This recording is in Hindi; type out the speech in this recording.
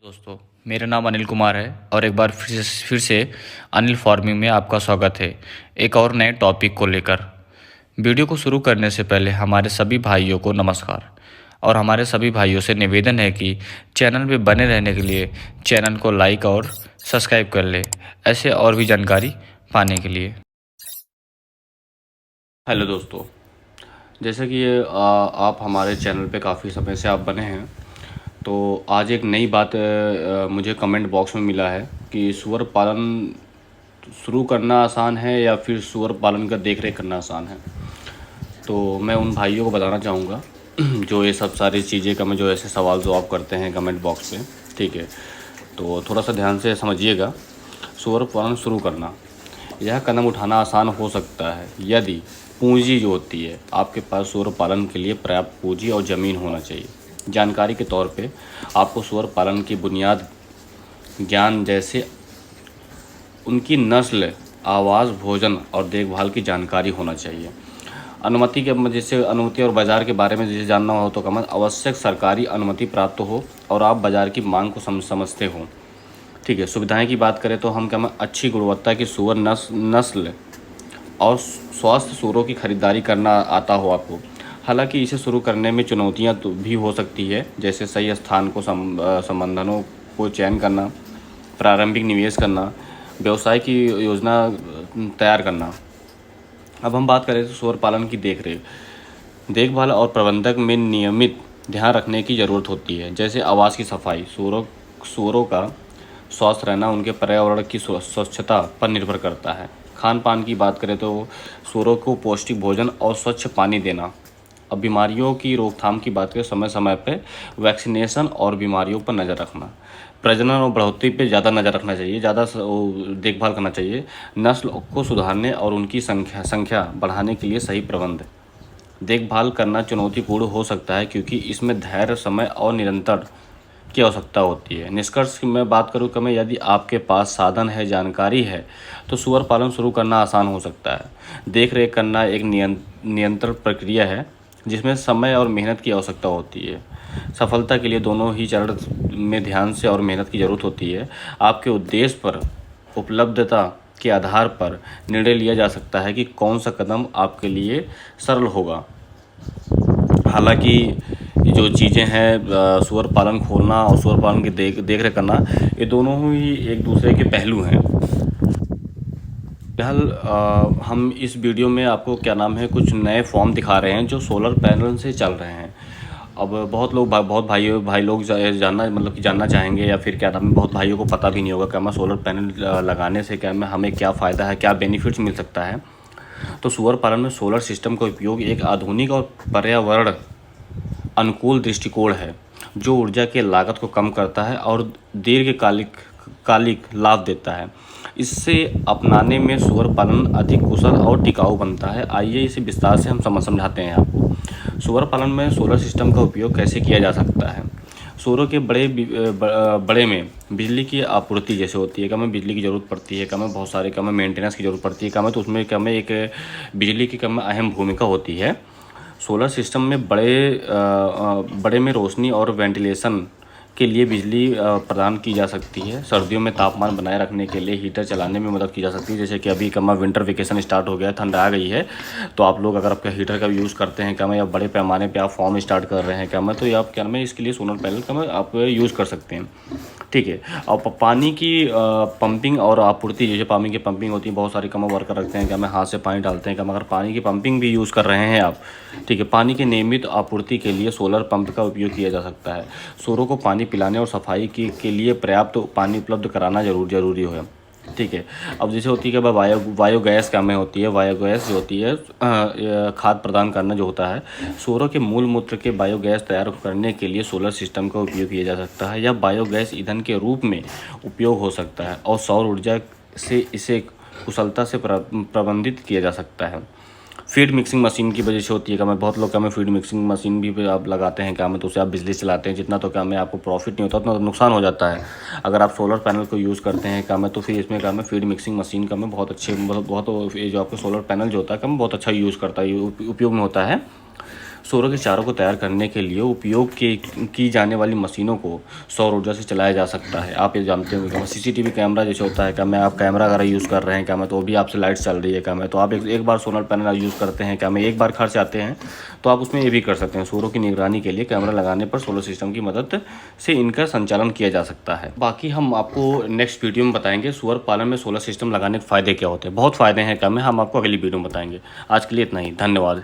दोस्तों, मेरा नाम अनिल कुमार है और एक बार फिर से अनिल फार्मिंग में आपका स्वागत है एक और नए टॉपिक को लेकर। वीडियो को शुरू करने से पहले हमारे सभी भाइयों को नमस्कार और हमारे सभी भाइयों से निवेदन है कि चैनल में बने रहने के लिए चैनल को लाइक और सब्सक्राइब कर ले, ऐसे और भी जानकारी पाने के लिए। हेलो दोस्तों, जैसे कि आप हमारे चैनल पे काफ़ी समय से आप बने हैं, तो आज एक नई बात मुझे कमेंट बॉक्स में मिला है कि सुअर पालन शुरू करना आसान है या फिर सुअर पालन का देख रेख करना आसान है। तो मैं उन भाइयों को बताना चाहूँगा जो ये सब सारी चीज़ें का मैं जो ऐसे सवाल जवाब करते हैं कमेंट बॉक्स पे, ठीक है। तो थोड़ा सा ध्यान से समझिएगा। सुअर पालन शुरू करना, यह कदम उठाना आसान हो सकता है यदि पूंजी जो होती है आपके पास सुअर पालन के लिए पर्याप्त पूंजी और ज़मीन होना चाहिए। जानकारी के तौर पे आपको सुअर पालन की बुनियाद ज्ञान जैसे उनकी नस्ल, आवास, भोजन और देखभाल की जानकारी होना चाहिए। अनुमति के जैसे अनुमति और बाज़ार के बारे में जैसे जानना हो तो कम आवश्यक सरकारी अनुमति प्राप्त हो और आप बाज़ार की मांग को समझते हो, ठीक है। सुविधाएं की बात करें तो हम क्या अच्छी गुणवत्ता की सुअर नस्ल और स्वस्थ सूअरों की खरीदारी करना आता हो आपको। हालांकि इसे शुरू करने में चुनौतियां तो भी हो सकती है, जैसे सही स्थान को संबंधनों को चयन करना, प्रारंभिक निवेश करना, व्यवसाय की योजना तैयार करना। अब हम बात करें तो सूअर पालन की देखभाल और प्रबंधक में नियमित ध्यान रखने की ज़रूरत होती है, जैसे आवास की सफाई, सूअरों का स्वस्थ रहना उनके पर्यावरण की स्वच्छता पर निर्भर करता है। खान पान की बात करें तो सूअरों को पौष्टिक भोजन और स्वच्छ पानी देना। अब बीमारियों की रोकथाम की बात करें, समय समय पे वैक्सीनेशन और बीमारियों पर नज़र रखना। प्रजनन और बढ़ोतरी पे ज़्यादा नज़र रखना चाहिए, ज़्यादा देखभाल करना चाहिए। नस्ल को सुधारने और उनकी संख्या बढ़ाने के लिए सही प्रबंध देखभाल करना चुनौतीपूर्ण हो सकता है, क्योंकि इसमें धैर्य, समय और निरंतर की आवश्यकता होती है। निष्कर्ष की मैं बात करूँ कि मैं यदि आपके पास साधन है, जानकारी है, तो सुअर पालन शुरू करना आसान हो सकता है। देख रेख करना एक नियंत्रण प्रक्रिया है जिसमें समय और मेहनत की आवश्यकता होती है। सफलता के लिए दोनों ही चरण में ध्यान से और मेहनत की ज़रूरत होती है। आपके उद्देश्य पर, उपलब्धता के आधार पर निर्णय लिया जा सकता है कि कौन सा कदम आपके लिए सरल होगा। हालांकि जो चीज़ें हैं, सुअर पालन खोलना और सुअर पालन की देख रेख करना, ये दोनों ही एक दूसरे के पहलू हैं। फिलहाल हम इस वीडियो में आपको कुछ नए फॉर्म दिखा रहे हैं जो सोलर पैनल से चल रहे हैं। अब बहुत भाई लोग जानना चाहेंगे, या फिर बहुत भाइयों को पता भी नहीं होगा कि सोलर पैनल लगाने से हमें क्या फ़ायदा है, क्या बेनिफिट्स मिल सकता है। तो सुअर पालन में सोलर सिस्टम का उपयोग एक आधुनिक और पर्यावरण अनुकूल दृष्टिकोण है जो ऊर्जा के लागत को कम करता है और दीर्घकालिक लाभ देता है। इससे अपनाने में सुअर पालन अधिक कुशल और टिकाऊ बनता है। आइए इसे विस्तार से हम समझाते हैं आपको। सुअर पालन में सोलर सिस्टम का उपयोग कैसे किया जा सकता है। सूअरों के बड़े में बिजली की आपूर्ति जैसे होती है, हमें बिजली की ज़रूरत पड़ती है, हमें बहुत सारे मेंटेनेंस की ज़रूरत पड़ती है, तो उसमें एक बिजली की अहम भूमिका होती है। सोलर सिस्टम में बड़े में रोशनी और वेंटिलेशन के लिए बिजली प्रदान की जा सकती है। सर्दियों में तापमान बनाए रखने के लिए हीटर चलाने में मदद की जा सकती है। जैसे कि अभी विंटर वेकेशन स्टार्ट हो गया, ठंड आ गई है, तो आप लोग अगर आपका हीटर का यूज़ करते हैं या बड़े पैमाने पे आप फॉर्म स्टार्ट कर रहे हैं तो आप इसके लिए सोलर पैनल आप यूज़ कर सकते हैं, ठीक है। और पानी की पंपिंग और आपूर्ति, जैसे पानी की पंपिंग होती है, बहुत सारे वर्कर रखते हैं हाथ से पानी डालते हैं, अगर पानी की पंपिंग भी यूज़ कर रहे हैं आप, ठीक है। पानी की नियमित आपूर्ति के लिए सोलर पंप का उपयोग किया जा सकता है। सूअरों को पानी पिलाने और सफाई के लिए पर्याप्त पानी उपलब्ध कराना जरूरी है, ठीक है। अब जैसे होती है कि बायोगैस होती है, बायोगैस जो होती है खाद प्रदान करना जो होता है। सूअरों के मूल मूत्र के बायोगैस तैयार करने के लिए सोलर सिस्टम का उपयोग किया जा सकता है, या बायोगैस ईंधन के रूप में उपयोग हो सकता है, और सौर ऊर्जा से इसे कुशलता से प्रबंधित किया जा सकता है। फीड मिक्सिंग मशीन की वजह से होती है बहुत लोग फीड मिक्सिंग मशीन भी आप लगाते हैं तो उसे आप बिजली चलाते हैं, जितना तो आपको प्रॉफिट नहीं होता उतना तो नुकसान हो जाता है। अगर आप सोलर पैनल को यूज़ करते हैं तो फिर इसमें फीड मिक्सिंग मशीन बहुत अच्छे बहुत जो आपको सोलर पैनल जो होता है बहुत अच्छा यूज़ करता है, उपयोग में होता है। सूअरों के चारों को तैयार करने के लिए उपयोग की जाने वाली मशीनों को सौर ऊर्जा से चलाया जा सकता है। आप ये जानते होंगे क्या सीसीटीवी कैमरा जैसे होता है, क्या मैं आप कैमरा अगर यूज़ कर रहे हैं क्या मैं, तो भी आपसे लाइट चल रही है क्या मैं, तो आप एक बार सोलर पैनल यूज़ करते हैं क्या मैं, एक बार खर्च आते हैं तो आप उसमें ये भी कर सकते हैं। सूअरों की निगरानी के लिए कैमरा लगाने पर सोलर सिस्टम की मदद से इनका संचालन किया जा सकता है। बाकी हम आपको नेक्स्ट वीडियो में बताएंगे सूअर पालन में सोलर सिस्टम लगाने के फ़ायदे क्या होते हैं। बहुत फ़ायदे हैं क्या मैं, हम आपको अगली वीडियो में बताएंगे। आज के लिए इतना ही, धन्यवाद।